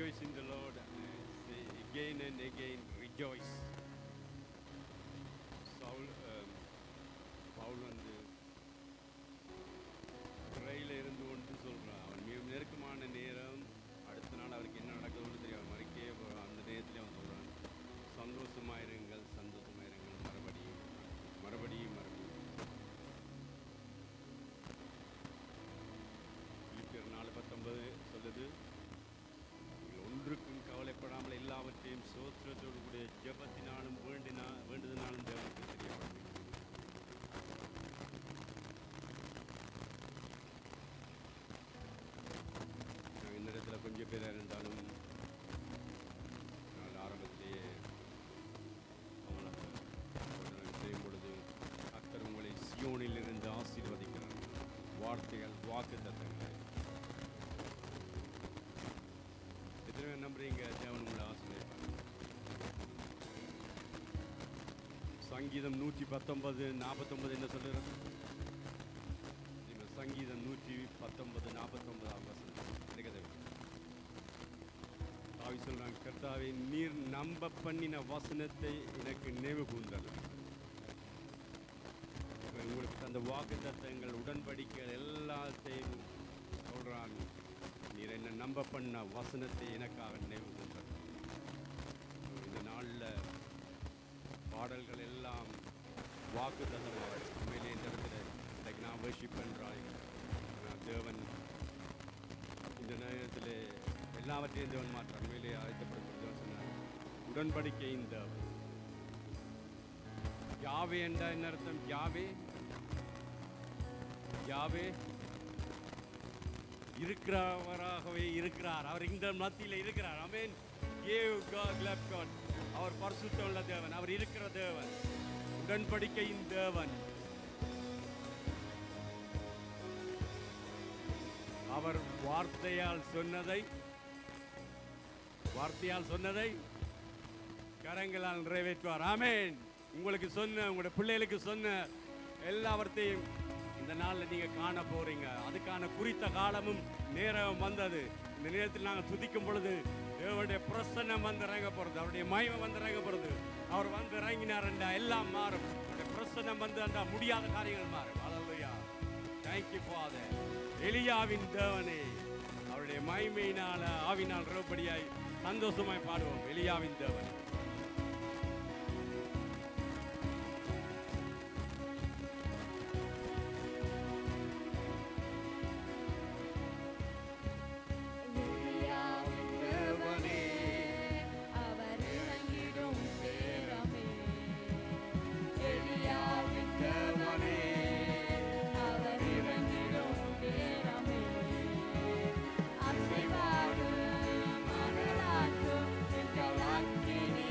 rejoice in the Lord. Say again and again, rejoice. Saul, Pavul வந்து சிறையில் இருந்து கொண்டு சொல்கிறான். அவன் மிக நெருக்கமான நேரம், அடுத்த நாள் அவருக்கு என்ன நடக்குதுன்னு தெரியும். மறுக்கே அந்த நேரத்தில் அவன் சொல்கிறான், சந்தோஷமாயிருங்கள், சந்தோஷமாயிருங்கள், மறுபடியும் மறுபடியும் மறுபடியும். பிலிப்பியர் 4:19 சொல்லுது, ஒன்றுக்கும் கவலைப்படாமல் எல்லாவற்றையும் சோத்திரத்தோடு கூட ஜெபத்தினாலும் வேண்டுதனாலும் தேவனுக்கு தெரியப்படுது. இந்த இடத்துல கொஞ்சம் பேர் இருந்தாலும் நான் ஆரம்பத்திலேயே அவங்களை செய்யும் பொழுது கர்த்தர் உங்களை சியோனில் இருந்து ஆசீர்வதிக்கிறார். வார்த்தைகள், வாக்கு தத்தங்களை எத்தனை நம்புறீங்க? தேவன் உங்களை ஆசீர்வதிப்பார். சங்கீதம் 119:49 என்ன சொல்லுறது? சங்கீதம் 119:49 தாவீது சொல்றாங்க, கர்த்தாவே நீர் நம்ப பண்ணின வசனத்தை எனக்கு நினைவு கூர்ந்தது. உங்களுக்கு அந்த வாக்கு தத்தங்கள், உடன்படிக்கைகள் எல்லாத்தையும் சொல்றாங்க. நீர் என்ன நம்ப பண்ண வசனத்தை எனக்காக நினைவு கூர்ந்தது. இந்த நாளில் பாடல்கள் எல்லாம் வாக்கு தத்தங்கள். உண்மையிலே இந்த இடத்துல இன்றைக்கு நான் வர்ஷிப் பண்ணுறாங்க. தேவன் இந்த நேரத்தில் எல்லாவற்றையும் தேவன் மாற்ற உண்மையிலே அழைக்கப்படுகிறது. சொன்னார் உடன்படிக்கையின் தேவன். யாவே என்ற என்ன அர்த்தம்? யாவே யாவே இருக்கிறவராகவே இருக்கிறார். அவர் இந்த மத்தியில் இருக்கிறார். ஆமென். அவர் பரிசுத்தம் உள்ள தேவன். அவர் இருக்கிற தேவன், உடன்படிக்கையின் தேவன். அவர் வார்த்தையால் சொன்னதை கரங்களால் நிறைவேற்றுவார். ஆமென். உங்களுக்கு சொன்ன, உங்களுடைய பிள்ளைகளுக்கு சொன்ன எல்லாவற்றையும் இந்த நாளில் நீங்கள் காண போறீங்க. அதுக்கான குறித்த காலமும் நேரம் வந்தது. இந்த நேரத்தில் நாங்கள் துதிக்கும் பொழுது தேவனுடைய பிரசன்னம் வந்து இறங்க போகிறது, அவருடைய மகிமை வந்து இறங்க போகிறது. அவர் வந்து இறங்கினார் என்றா எல்லாம் மாறும். அவருடைய பிரசன்னம் வந்து என்றால் முடியாத காரியங்கள் மாறும். அல்லேலூயா. Thank you Father. எலியாவின் தேவனே, அவருடைய மகிமையினால ஆவினால் ரோபடியாய் சந்தோஷமாய் பாடுவோம். எலியாவின் தேவன். அசைவாடும் மணலாக்கும் எங்கள் அக்கினி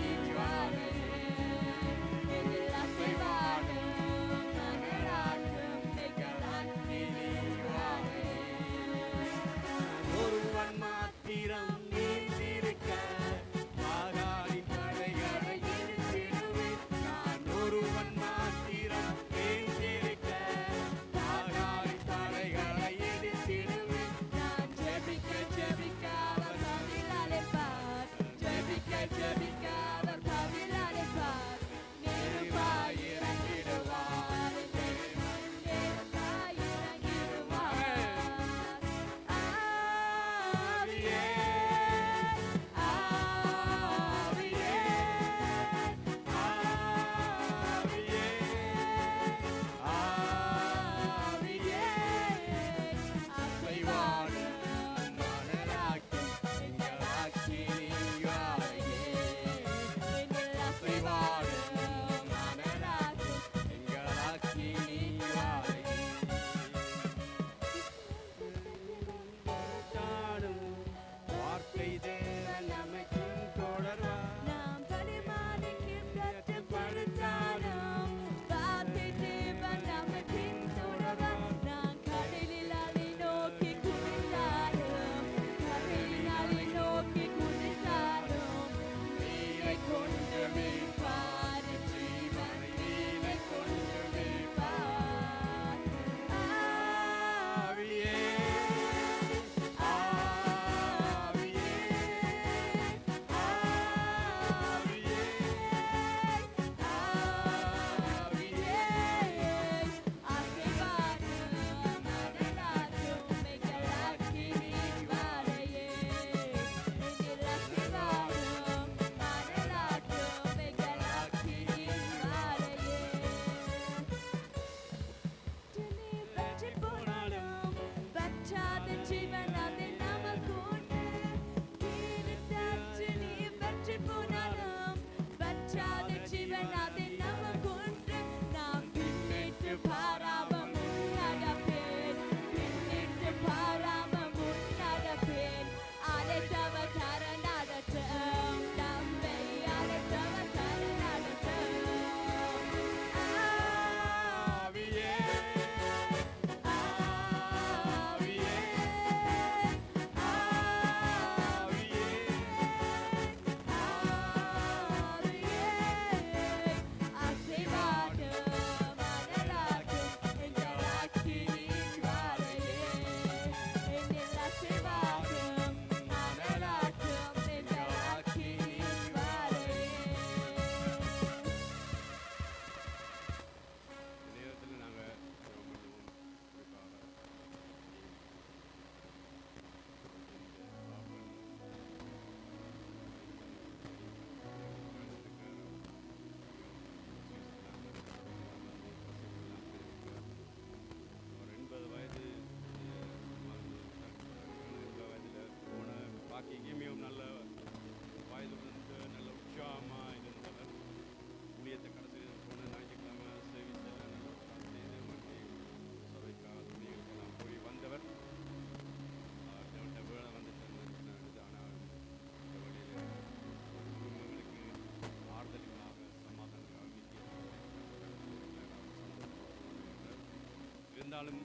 இருந்தாலும்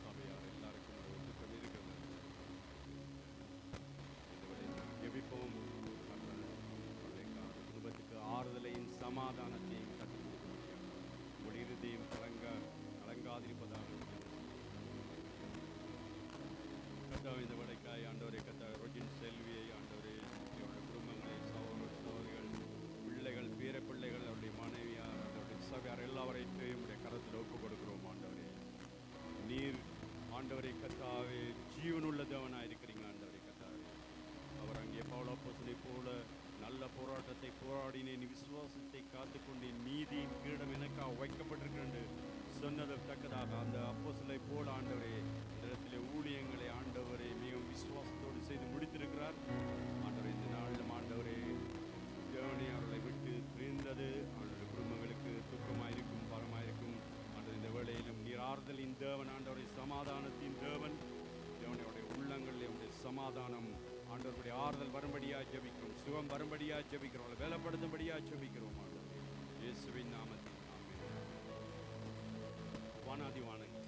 சபையார் எல்லாருக்கும் ஒத்துக்கம் இருக்கிறது. ஜெபிப்போம். குடும்பத்துக்கு ஆறுதலையும் சமாதானத்தையும் கற்றுக் இறுதியும் கலங்காதிருப்பதாக இந்த வடைக்காய் ஆண்டவரை ரொஜின் செல்வியை ஆண்டவரை குடும்பங்களை சகோதரிகள் பிள்ளைகள் பேர பிள்ளைகள் அவருடைய மனைவியார் அவருடைய சபையார் எல்லாவரையும் உடைய கரத்தில் ஒப்புக் கொடுக்கிறோம். ஆண்டவரே நீர் ஆண்டவரை கத்தாவே ஜீவனுள்ள தேவனாக இருக்கிறீங்க. ஆண்டவரை கத்தாவே அவர் அங்கே பவுலப்போஸ்தலனை போல நல்ல போராட்டத்தை போராடினேன், விசுவாசத்தை காத்துக்கொண்டேன், நீதியின் கிரீடம் எனக்காக வைக்கப்பட்டிருக்கிறது சொன்னதற்கத்தக்கதாக அந்த அப்போஸ்தலனை போல ஆண்டவரே இடத்திலே ஊழியங்களை ஆண்டவரை மிகவும் விசுவாசத்தோடு செய்து முடித்திருக்கிறார். ஆண்டவரை இந்த நாளிலும் ஆண்டவரே தேவனே அவர்களை விட்டு பிரிந்தது அவருடைய குடும்பங்களுக்கு துக்கமாயிருக்கும், பாரமாயிருக்கும். ஆண்டவர் இந்த வேளையிலும் நீர் ஆறுதலின் தேவன், ஆண்டவரை சமாதானத்தின் தேவன், தேவனுடைய உள்ளங்களில் உடைய சமாதானம் ஆண்டவருடைய ஆறுதல் வரும்படியாக ஜெபிக்கிறோம், சுகம் வரும்படியாக ஜெபிக்கிறோம், அவளை வேலைப்படுத்தும்படியாக ஜெபிக்கிறோம். ஆண்டவர் இயேசுவின் நாமத்தில் வானாதிவானங்கள்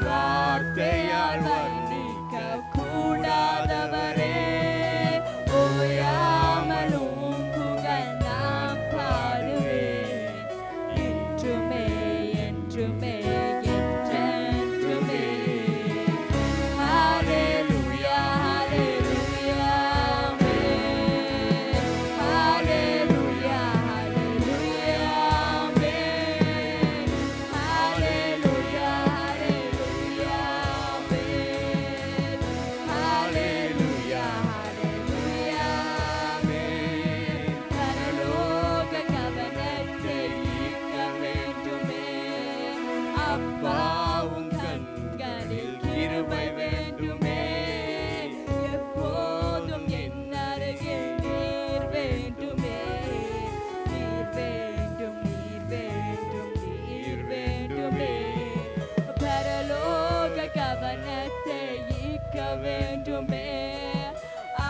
வார்த்தையால் வர்ணிக்க கூடாதவரே, ஓயாமலும் புகழ் நான் பாடுவேன். என்றுமே என்றுமே என்றென்றுமே. ஹல்லேலூயா ஹல்லேலூயா ஆமென். ஹல்லேலூயா ஹல்லேலூயா ஆமென். ஹல்லேலூயா ஹல்லேலூயா ஆமென். ஹல்லேலூயா ஹல்லேலூயா ஆமென். பரலோக கவனத்தை ஈர்க்க வேண்டுமே, அப்பாவும் கண்களில் கிருபை வேண்டுமே. எப்போதும் என் அருகில் நீர் வேண்டுமே. நீர் வேண்டும் நீர் வேண்டும் நீர் வேண்டுமே. பரலோக கவனத்தை ஈர்க்க வேண்டுமே,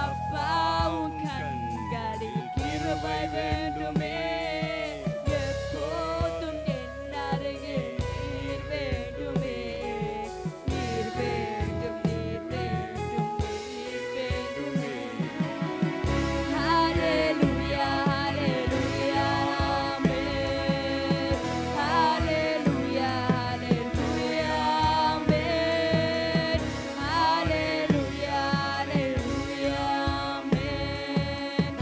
அப்பாவும் கண்களில் கிருபை வேண்டுமே. எப்போதும் என் அருகில் நீர் வேண்டுமே. நீர் வேண்டும் நீர் வேண்டும் நீர் வேண்டுமே. ஹல்லேலூயா ஹல்லேலூயா ஆமென். ஹல்லேலூயா ஹல்லேலூயா ஆமென். ஹல்லேலூயா ஹல்லேலூயா ஆமென்.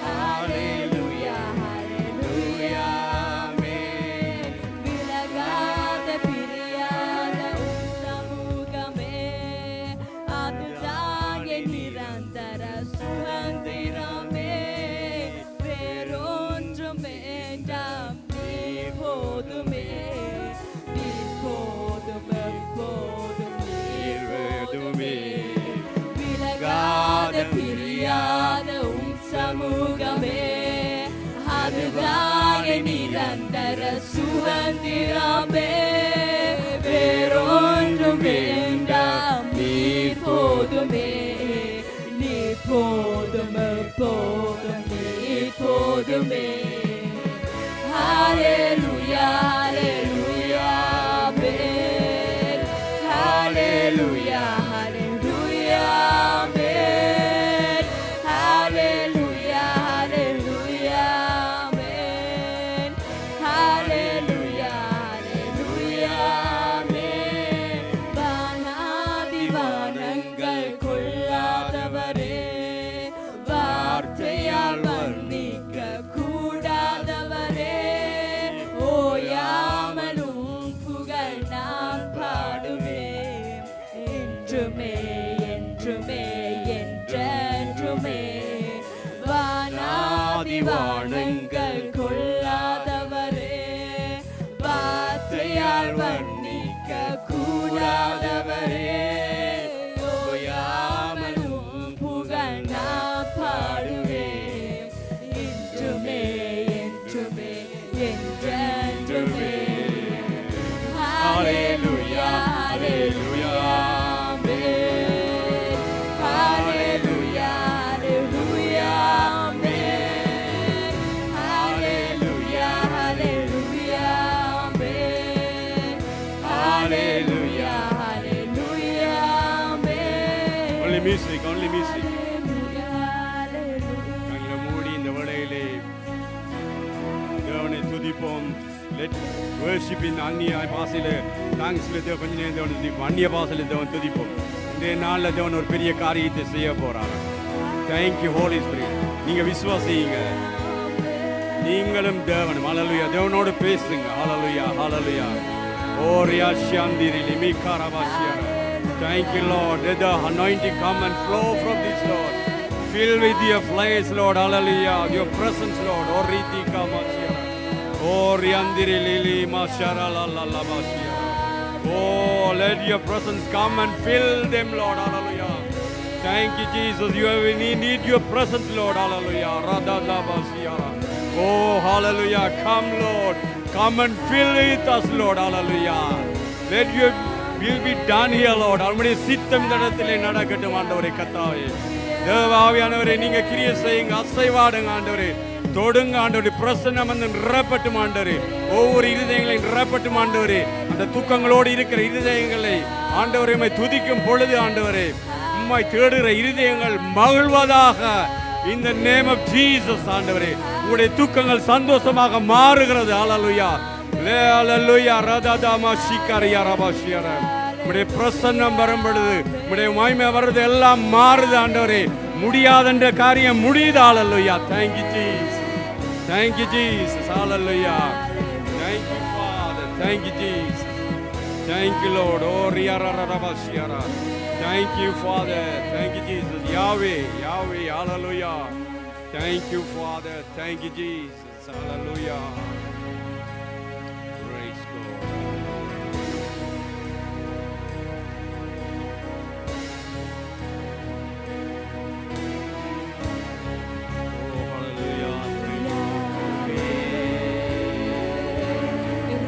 ஹல்லேலூயா ஹல்லேலூயா ஆமென். விலகாத பிரியாத உம் சமூகமே, அதுதான் என் நிரந்தர சுதந்திரமே. வேறொன்றும் வேண்டாம், நீர் போதுமே. நீர் போதும் எப்போதும் நீர் வேண்டுமே. விலகாத பிரியாத உம் சமூகமே, அதுதான் என் நிரந்தர சுதந்திரமே. வேறொன்றும் வேண்டாம், நீர் போதுமே. நீர் போதும் எப்போதும் நீர் போதுமே. ஹல்லேலூயா ஹல்லேலூயா ஆமென். ஹல்லேலூயா ஹல்லேலூயா ஆமென். ஹல்லேலூயா ஹல்லேலூயா ஆமென். ஹல்லேலூயா ஹல்லேலூயா ஆமென். வானாதி வானங்கள் கொள்ளாதவரே, வார்த்தையால் வர்ணிக்க கூடாதவரே, வானங்கள் கொள்ளாதவரே, வார்த்தையால் வர்ணிக்க கூடாதவரே, ஓயாமலும் புகழ் நான் பாடுவேன், என்றுமே என்றுமே என்றென்றுமே. ஹல்லேலூயா ஹல்லேலூயா ஆமென். ஹல்லேலூயா ஹல்லேலூயா ஆமென். ஹல்லேலூயா ஹல்லேலூயா ஆமென். ஹல்லேலூயா ஹல்லேலூயா ஆமென். Only music, only music. கண்களை மூடி இந்த வேளையிலே தேவனை துதிப்போம். Let worship in அந்நிய பாஷையில டாங்ஸ்ல தேவ கொஞ்ச நேரம் தேவனை துதிப்போம். அந்நிய பாஷையில தேவன் துதிப்போம். இந்த நாளில் தேவன் ஒரு பெரிய காரியத்தை செய்ய போறாங்க. Thank you Holy Spirit. நீங்க விசுவாசிங்க, நீங்களும் தேவனும். ஹல்லேலூயா. தேவனோடு பேசுங்க. ஹல்லேலூயா ஹல்லேலூயா. ஓரியா ஷாந்திரி லிமிகாரபாஷியா. Thank you, Lord. Let the anointing come and flow from this, Lord. Fill with your place, Lord. Hallelujah. Your presence, Lord. Oritika Mashia. Oriandiri Lili Mashara la la la Mashia. Oh, let your presence come and fill them, Lord. Hallelujah. Thank you, Jesus. We need your presence, Lord. Hallelujah. Radha la Mashia. Oh, hallelujah. Come, Lord. Come and fill with us, Lord. Hallelujah. Let your will be done here, Lord. அவருடைய சித்தம் இந்த இடத்திலே நடக்கட்டும் ஆண்டவரே. கர்த்தாவே தேவ ஆவியானவரே, நீங்க கிரியை செய்யுங்க, அசைவாடுங்க ஆண்டவரே. தொடுங்க ஆண்டவரே. பிரசன்னம் வந்து நிரப்பட்டும் ஆண்டவரே. ஒவ்வொரு இருதயங்களையும் நிரப்பட்டும் ஆண்டவரே. அந்த துக்கங்களோடு இருக்கிற இருதயங்களை ஆண்டவரே உம்மை துதிக்கும் பொழுது ஆண்டவரே, உம்மை தேடுகிற இருதயங்கள் மகிழ்வதாக. In the name of Jesus ஆண்டவரே, உங்களுடைய துக்கங்கள் சந்தோஷமாக மாறுகிறது. ஹல்லேலூயா ஹல்லேலூயா. ரததமா ஷிகரியா ரபாஷியரா. உம்முடைய பிரசன்னம் வரும் பொழுது, உம்முடைய மகிமை வர்றது எல்லாம் மாறுது ஆண்டவரே. முடியாதென்ற காரியம் முடியுது. ஹல்லேலூயா. Thank you Jesus. Thank you Jesus. Hallelujah. Thank you Father. Thank you Jesus. Thank you Lord. Oh riara rabashiyara. Thank you Father. Thank you Jesus. Yahweh, Yahweh. Hallelujah. Thank you Father. Thank you Jesus. Hallelujah. Praise God. Oh hallelujah.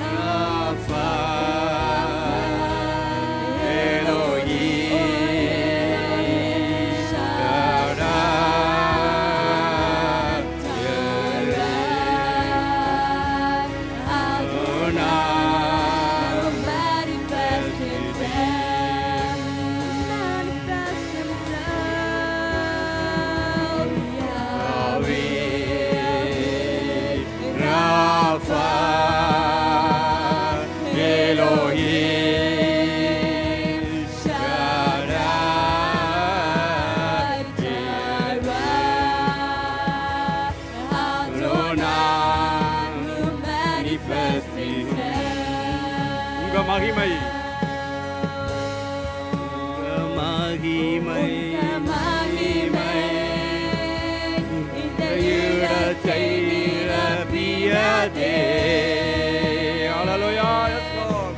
Rafa Elohim Shaddai Adonai manifest himself Yahweh Rafa Elohim Shaddai Adonai manifest himself. உங்க மகிமை, மகிமை மகிமை இந்த இடத்தை நிரப்பியதே. Hallelujah. Yes Lord.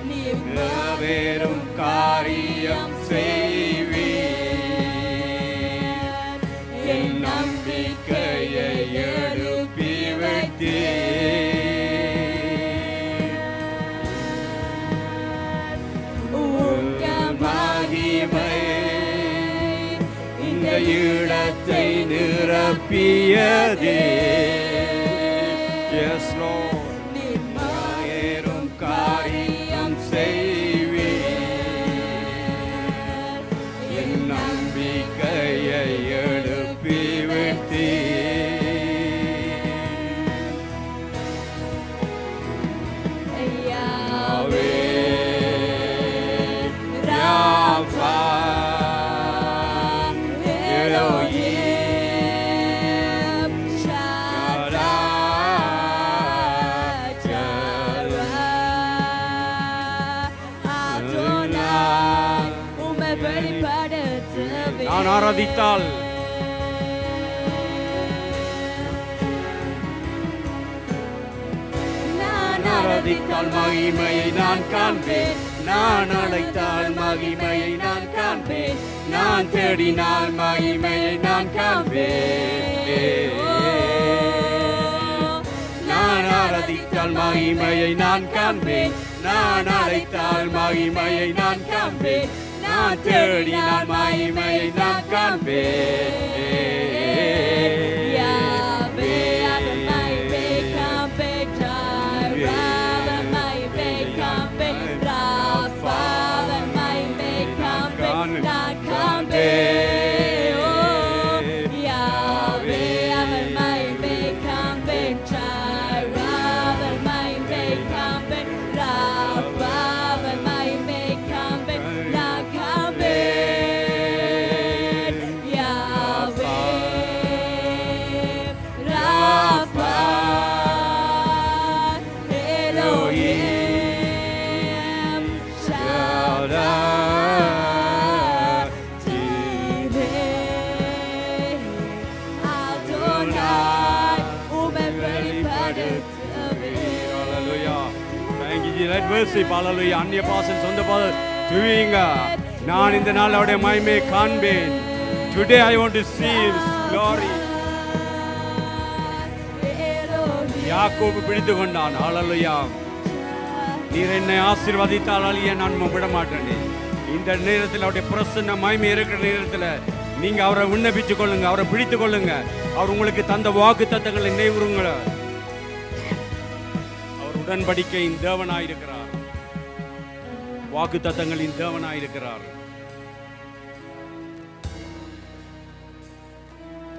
வெறும் காரியம் செய்வீர், என் நம்பிக்கையை எழுப்பி வைத்தீர். உங்க மகிமை இந்த இடத்தை நிரப்பியதே. Yes Lord. வெறும் காரியம் செய்வீர், என் நம்பிக்கையை எழுப்பி விட்டீர். Yahweh, Rafa, Elohim, Shaddai, Adonai, உம்மை வெளிப்படுத்துவேன். நான் ஆராதித்தால் ஆராதித்தால் மகிமையை நான் காண்பேன். நான் அழைத்தால் மகிமையை நான் காண்பேன். நான் தேடினால் மகிமையை நான் காண்பேன். நான் ஆராதித்தால் மகிமையை நான் காண்பேன். நான் அழைத்தால் மகிமையை நான் காண்பேன். நான் தேடினால் மகிமையை நான் காண்பேன். Hallelujah. அந்நிய பாசல் சொந்த பாசல் துவிங்க. நான் இந்த நாள் அவருடைய மகிமையை காண்பேன். Today I want to see his glory. யாக்கோபு பிடித்து கொண்டான். Hallelujah. நீர் என்னை ஆசீர்வதித்தால் அழிய நான் விட மாட்டேன். இந்த நேரத்தில் அவருடைய பிரசன்ன மகிமை இருக்கிற நேரத்தில் நீங்க அவரை விண்ணப்பித்துக் கொள்ளுங்க, அவரை பிடித்து கொள்ளுங்க. அவர் உங்களுக்கு தந்த வாக்கு தத்தங்களை நினைவுறுங்க. அவர் உடன்படிக்கையின் தேவனாயிருக்கிறார், வாக்கு தத்தங்களின் தேவனாயிருக்கிறார்.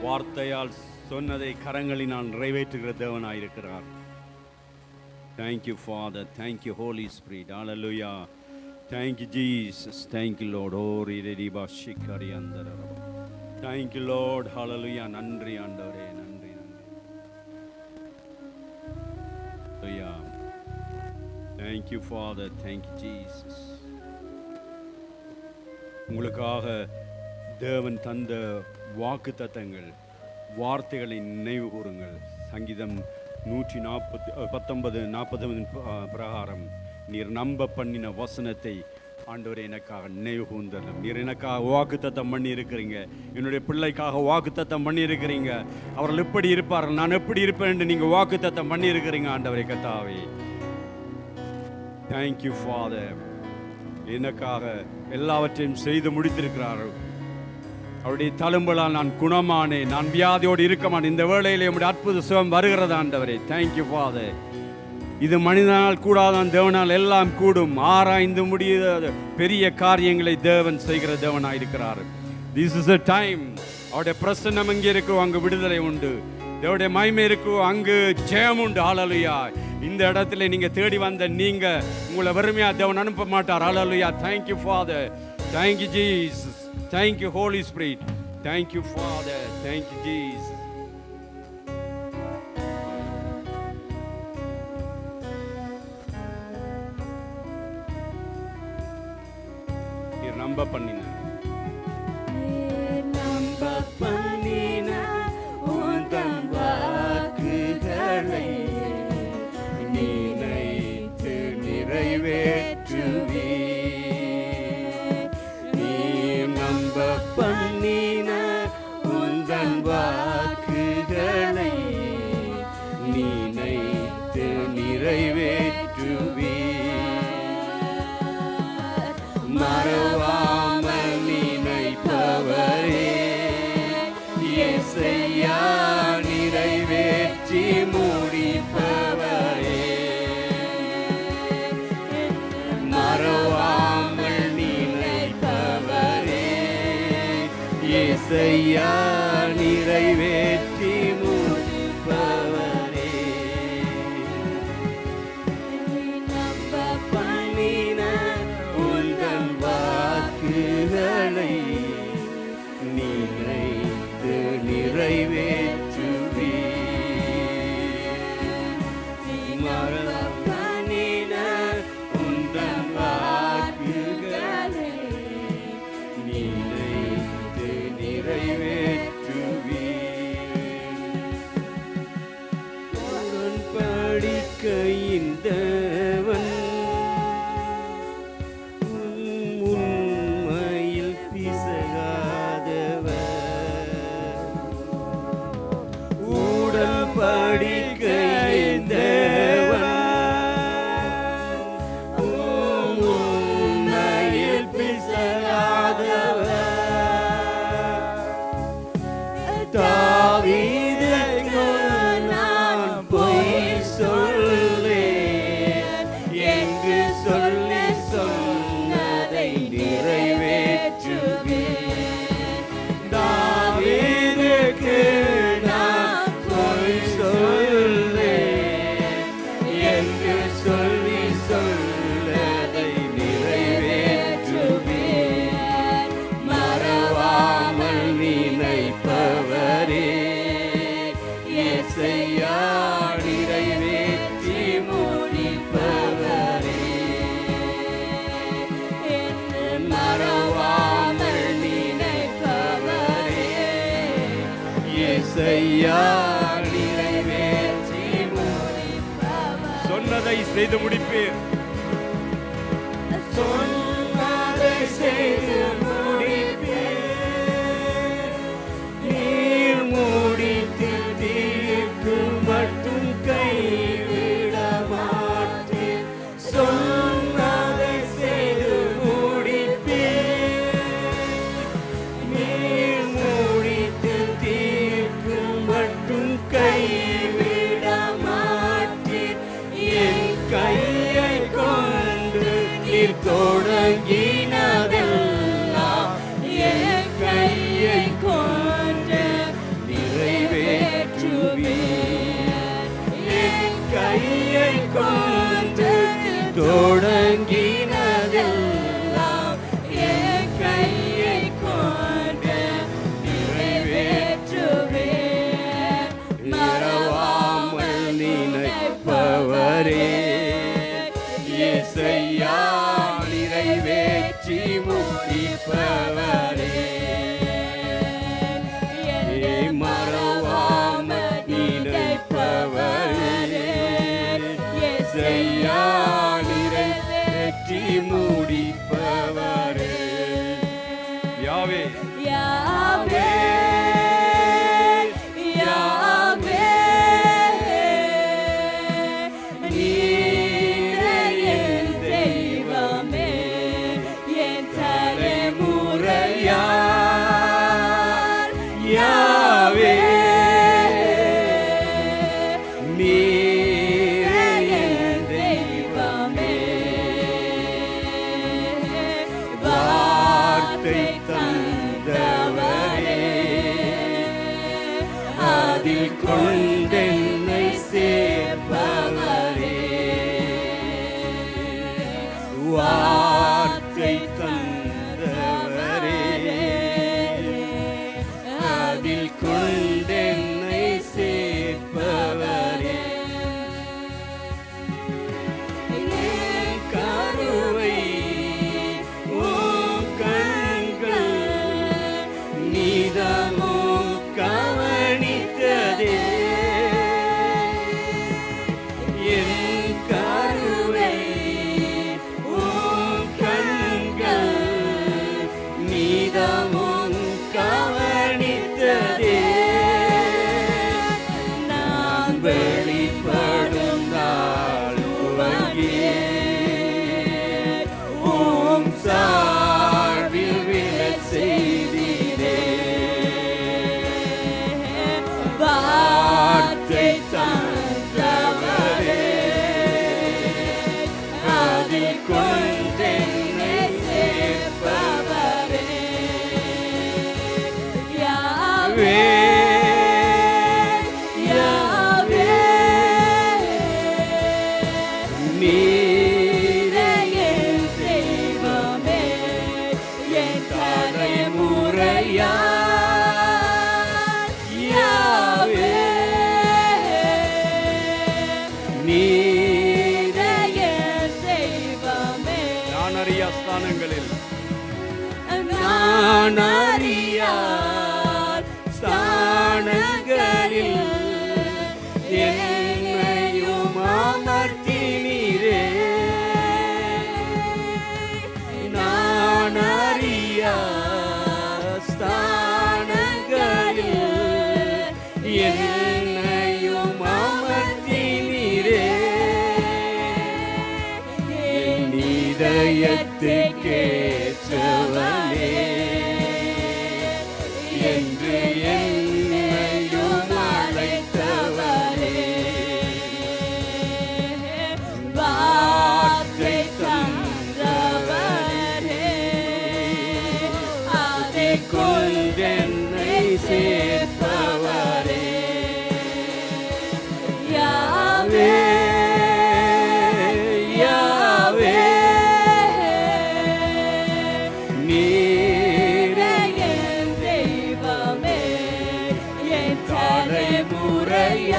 வார்த்தையால் சொன்னதை கரங்களினால் நிறைவேற்றுகிற தேவனாயிருக்கிறார். Thank you, Father. Thank you, Holy Spirit. Hallelujah. Thank you, Jesus. Thank you, Lord. Thank you, Lord. Hallelujah. நன்றி ஆண்டவரே, நன்றி நன்றி. Hallelujah. Thank you, Father. Thank you, Jesus. உங்களுக்காக தேவன் தந்த வாக்கு தத்தங்கள், வார்த்தைகளை நினைவு கூறுங்கள். சங்கீதம் 119:40 பிரகாரம் நீர் நம்ப பண்ணின வசனத்தை ஆண்டவரே எனக்காக நினைவு கூர்ந்தலும். நீர் எனக்காக வாக்கு தத்தம் பண்ணி இருக்கிறீங்க, என்னுடைய பிள்ளைக்காக வாக்கு தத்தம் பண்ணி இருக்கிறீங்க. அவர்கள் எப்படி இருப்பார்கள், நான் எப்படி இருப்பேன் என்று நீங்க வாக்கு தத்தம் பண்ணி இருக்கிறீங்க ஆண்டவரே கர்த்தாவே. Thank you father. எனக்காக எல்லாவற்றையும் செய்து முடித்திருக்கிறார்கள். அவருடைய தழும்பலால் நான் குணமானேன், நான் வியாதியோடு இருக்க மாட்டேன். இந்த வேளையிலே உம்முடைய அற்புத சுகம் வருகிறது ஆண்டவரே. Thank you father. இது மனிதனால் கூடாதான், தேவனால் எல்லாம் கூடும். ஆராய்ந்து முடியாத பெரிய காரியங்களை தேவன் செய்கிற தேவனாயிருக்கிறார். This is a time. அவருடைய பிரசன்னம் எங்கே இருக்கோ அங்கு விடுதலை உண்டு, தேவனுடைய மகிமை இருக்கோ அங்கு ஜெயம் உண்டு. ஹல்லேலூயா. இந்த இடத்துல நீங்க தேடி வந்த நீங்க உங்களை வெறுமையா தேவன் அனுப்ப மாட்டார். ஹல்லேலூயா. Thank you Father. Thank you Jesus. Thank you Holy Spirit. Thank you Father. Thank you Jesus. நம்ப பண்ணின உந்தன் வாக்குகளை நினைத்து நிறைவேற்றுவே. நீ நம்ப பண்ணின உந்தன் வாக்குகளை நினைத்து நிறைவேற்றுவே. மறவாமல் நினைப்பவரே, இயேசையா நிறைவேற்றி முடிப்பவரே. மறவாமல் நினைப்பவரே, இயேசையா நிறைவேற்றி முடிப்பவரே. வாக்குகளை நினைத்து நிறைவேற்றுவே. மறப்பனின உந்தன் வாக்குகளை நினைத்து நிறைவேற்றுவே. உடன்படிக்கையின் இயேசையா நிறைவேற்றி முடிப்பவர். சொன்னதை செய்து முடிப்பீர். சொன்னதை செய்து முடிப்பீர். நீர் முடித்து தீர்க்கும் மட்டும் கைவிட மாட்டீர். சொன்னதை செய்து முடிப்பீர். நீர் முடித்து தீர்க்கும் மட்டும் கைவிட மாட்டீர். என் கையை கொண்டு நீர் தொடங்கினதெல்லாம் என் கையை கொண்டு நிறைவேற்றுவீர். என் கையை கொண்டு தொடங்கினதெல்லாம் என் கையை கொண்டு நிறைவேற்றுவீர். மறவாமல் நினைப்பவரே இயேசையா நிறைவேற்றி முடிப்பவரே. மறவாமல் நினைப்பவரே இயேசையா நிறைவேற்றி முடிப்பவரே. யாவே யாவே யாவே நீரே என் தெய்வமே. என் தலைமுறையால் யாவே நீரே என் தெய்வமே. வார்த்தை தந்தவரே அதில் கொண்டென்னை சேர்ப்பவரே. வார்த்தை தந்தவரே அதில் கொண்டென்னை சேர்ப்பவரே. என் கருவை உம் கண்கள் நீதமும் கவனித்ததே. என் கருவை உம் கண்கள் நீதமும் கவனித்ததே. நான் வெளிப்படும் நாள் துவங்கியே உம் சார்பில் விழச் செய்தீரே. வார்த்தை தந்தவரே அதில் கொண்டென்னை சேர்ப்பவரே. யாவே யாவே நீரே என் தெய்வமே. என் தலைமுறையால் யாவே நீரே என் தெய்வமே. நான் அறியா ஸ்தானங்களில் நான் அறியார் ஸ்தானங்களில் என்னையும் அமர்த்தினீரே. நான் அறியார் ஸ்தானங்களில் என்னையும் அமர்த்தினீரே. என் இதயத்துக்கேற்றவனே என்று என்னையும் அழைத்தவரே. வார்த்தை தந்தவரே அதை கொண்டென்னை சேர்ப்பவரே. யாவே யாவே நீரே என் தெய்வமே. என் தலைமுறையால்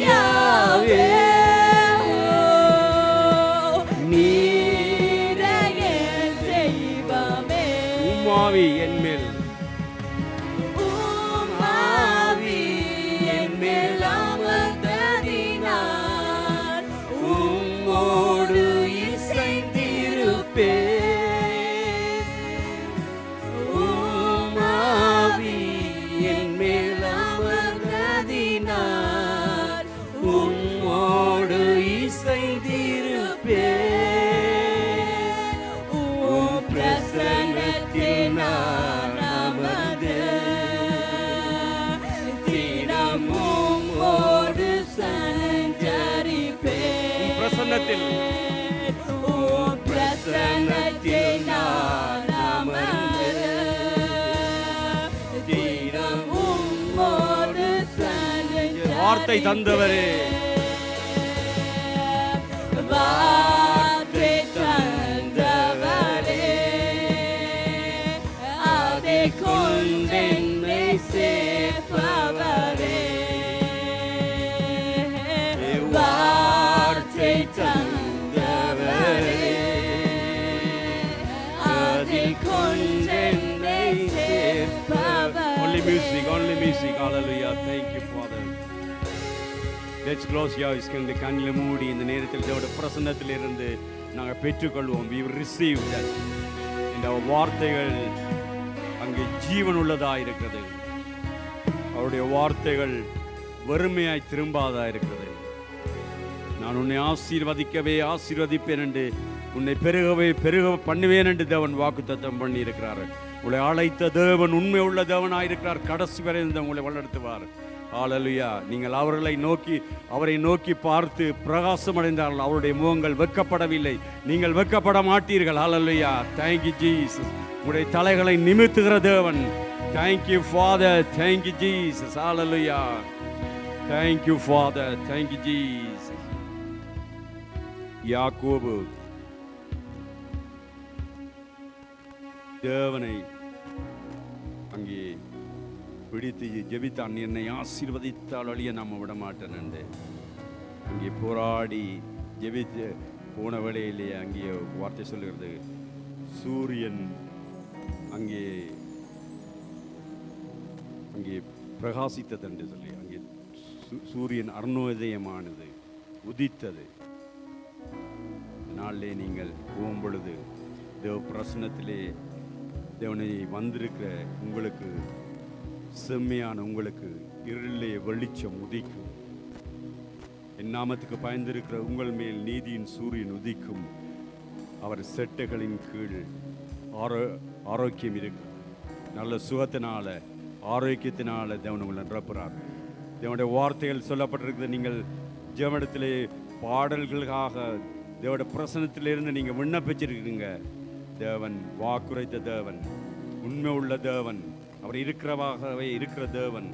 யாவே நீரே என் தெய்வமே. உம்மாவி என்மேல் வார்த்தை தந்தவரே, வார்த்தை தந்தவரே, அதை கொண்டென்னை சேர்ப்பவரே, வார்த்தை தந்தவரே, அதை கொண்டென்னை சேர்ப்பவரே. Only music, only music. Hallelujah. Thank you, Father. Let's close your eyes. கண்களை மூடி இந்த நேரத்தில் தேவனுடைய பிரசன்னத்திலிருந்து நாங்கள் பெற்றுக்கொள்வோம். We will receive that. இந்த வார்த்தைகள் அங்கே ஜீவன் உள்ளதா இருக்கிறது. அவருடைய வார்த்தைகள் வறுமையாய் திரும்பாதா இருக்கிறது. நான் உன்னை ஆசீர்வதிப்பேன் என்று, உன்னை பெருக பண்ணுவேன் என்று தேவன் வாக்குத்தத்தம் பண்ணி இருக்கிறார். உங்களை அழைத்த தேவன் உண்மை உள்ள தேவனாயிருக்கிறார். கடைசி வரை உங்களை வழிநடத்துவார். ஹல்லேலூயா. நீங்கள் அவரை நோக்கி பார்த்து பிரகாசம் அடைந்தார்கள். அவருடைய முகங்கள் வெட்கப்படவில்லை. நீங்கள் வெட்கப்பட மாட்டீர்கள். ஹல்லேலூயா. Thank you Jesus. உங்களுடைய தலைகளை நிமித்துகிற தேவன். Thank you Father. Thank you Jesus. Hallelujah. Thank you Father. Thank you Jesus. யாக்கோபு தேவனை அங்கே பிடித்து ஜெபித்தான். என்னை ஆசீர்வதித்தால் அழிய நாம் விட மாட்டேன் என்று அங்கே போராடி ஜெபித்து போன வேளையிலே அங்கே வார்த்தை சொல்லுகிறது, சூரியன் அங்கே பிரகாசித்தது என்று சொல்லி அங்கே சூரியன் அருணோதயமானது, உதித்தது. நாளிலே நீங்கள் போகும் பொழுது தேவ பிரசன்னத்திலே தேவனை வந்திருக்கிற உங்களுக்கு, செம்மையான உங்களுக்கு இருளிலே வெளிச்சம் உதிக்கும். என் நாமத்துக்கு பயந்திருக்கிற உங்கள் மேல் நீதியின் சூரியன் உதிக்கும். அவர் செட்டைகளின் கீழ் ஆரோக்கியம் இருக்கும். நல்ல சுகத்தினால ஆரோக்கியத்தினால தேவன் உங்களை நிரப்புறார். தேவனுடைய வார்த்தைகள் சொல்லப்பட்டிருக்கிறது. நீங்கள் ஜெபத்திலே பாடல்களுக்காக தேவனுடைய பிரசன்னத்திலிருந்து நீங்கள் விண்ணப்பிச்சிருக்கீங்க. தேவன் வாக்குரைத்த தேவன், உண்மை உள்ள தேவன், அவர் இருக்கிறவாகவே இருக்கிற தேவன்.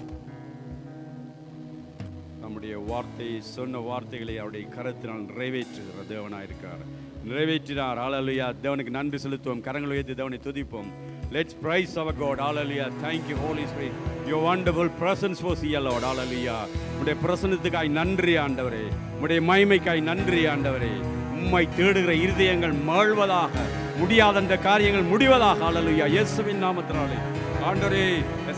நம்முடைய வார்த்தையை சொன்ன வார்த்தைகளை அவருடைய கரத்தினால் நிறைவேற்றுகிற தேவனாயிருக்கிறார். நிறைவேற்றினார். ஹல்லேலூயா. தேவனுக்கு நன்றி செலுத்துவோம். கரங்களை உயர்த்தி தேவனை துதிப்போம். Let's praise our God. Hallelujah. Thank you Holy Spirit. Your wonderful presence was here Lord. Hallelujah. உம்முடைய பிரசன்னத்துக்காய் நன்றி ஆண்டவரே. உம்முடைய மகிமைக்காய் நன்றி ஆண்டவரே. உம்மை தேடுகிற இருதயங்கள் மகிழ்வதாக, முடியாத அந்த காரியங்கள் முடிவதாக. ஹல்லேலூயா. இயேசுவின் நாமத்தினாலே ஆண்டவரே,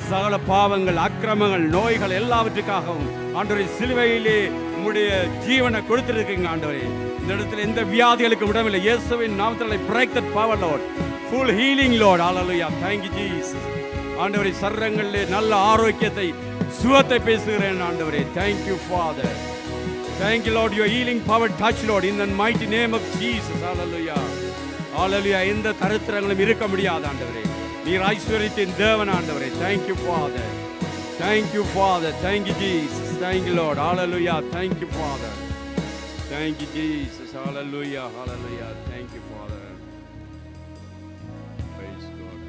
சகல பாவங்கள், அக்கிரமங்கள், நோய்கள் எல்லாவற்றுக்காகவும் ஆண்டவரே சிலுவையிலே உம்முடைய ஜீவனை கொடுத்திருக்கீங்க ஆண்டவரே. இந்த இடத்துல எந்த வியாதிகளுக்கு விடவில்லை. இயேசுவின் நாமத்தினாலே break that power Lord. Full healing Lord. Hallelujah. Thank you Jesus. ஆண்டவரே, சரீரங்களிலே நல்ல ஆரோக்கியத்தை, சுகத்தை பேசுகிறேன் ஆண்டவரே. Thank you Father. Thank you Lord. Your healing power touch Lord in the mighty name of Jesus. Hallelujah. Hallelujah. எந்த தரித்திரங்களும் இருக்க முடியாது ஆண்டவரே. நீர் ஐஸ்வரியத்தின் தேவன் ஆண்டவரே. Thank you Father. Thank you Father. Thank you Jesus. Thank you Lord. Hallelujah. Thank you Father. Thank you Jesus. Hallelujah. Hallelujah. Thank you Father. Praise God.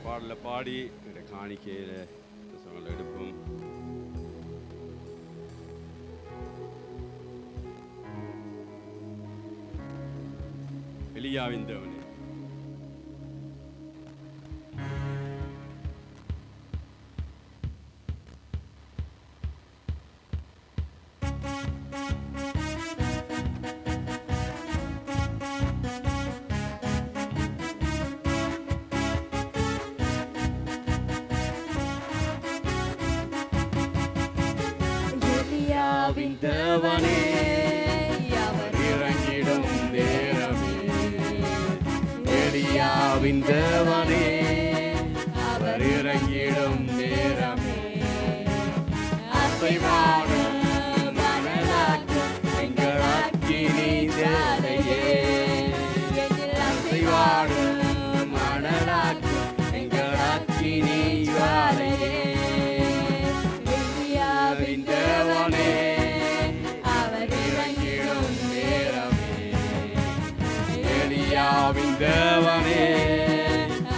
பாடல பாடி இந்த காணிக்கையில எடுப்போம். எலியாவின் தேவனே, எலியாவின் தேவனே, அவர் இறங்கிடும் நேரமே. எலியாவின் தேவனே, அவர் இறங்கிடும் நேரமே. அசைவான மணலாக்கும் எங்கள் அக்கினி ஜாலையே. அசைவான மணலாக்கும் எங்கள் அக்கினி ஜாலையே. எலியாவின் தேவனே, அவர் இறங்கிடும் நேரமே. எலியாவின் தேவனே,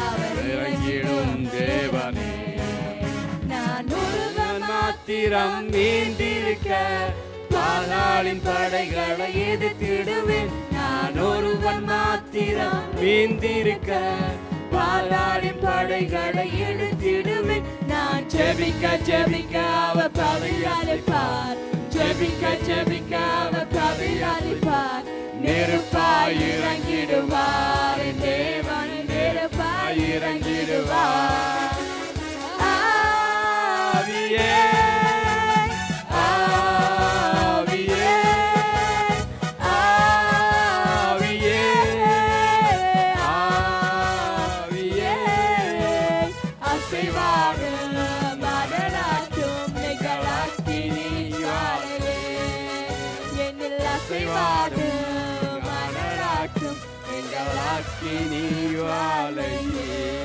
அவர் மாத்திரம் மீந்திருக்க பாலாளின் படைகளை எதிர்த்திடுவேன். நான் ஒருவன் மாத்திரம் மீந்திருக்க பாலாளின் படைகளை எடுத்திடுவேன். நான் ஜெபிக்க ஜெபிக்க அவர் பகையாளிப்பார், ஜெபிக்க ஜெபிக்க அவர் பகையாளிப்பார். நெருப்பாய் இறங்கிடுவார் என் தேவன், நெருப்பாய் இறங்கிடுவார். ஆவியே ஆவியே ஆவியே ஆவியே அசைவாக மரணாட்டும் நிகழாக்கினி ஜுவாலையே. என்னில் அசைவாக மரணாட்டும் நிகழாக்கினி ஜுவாலையே.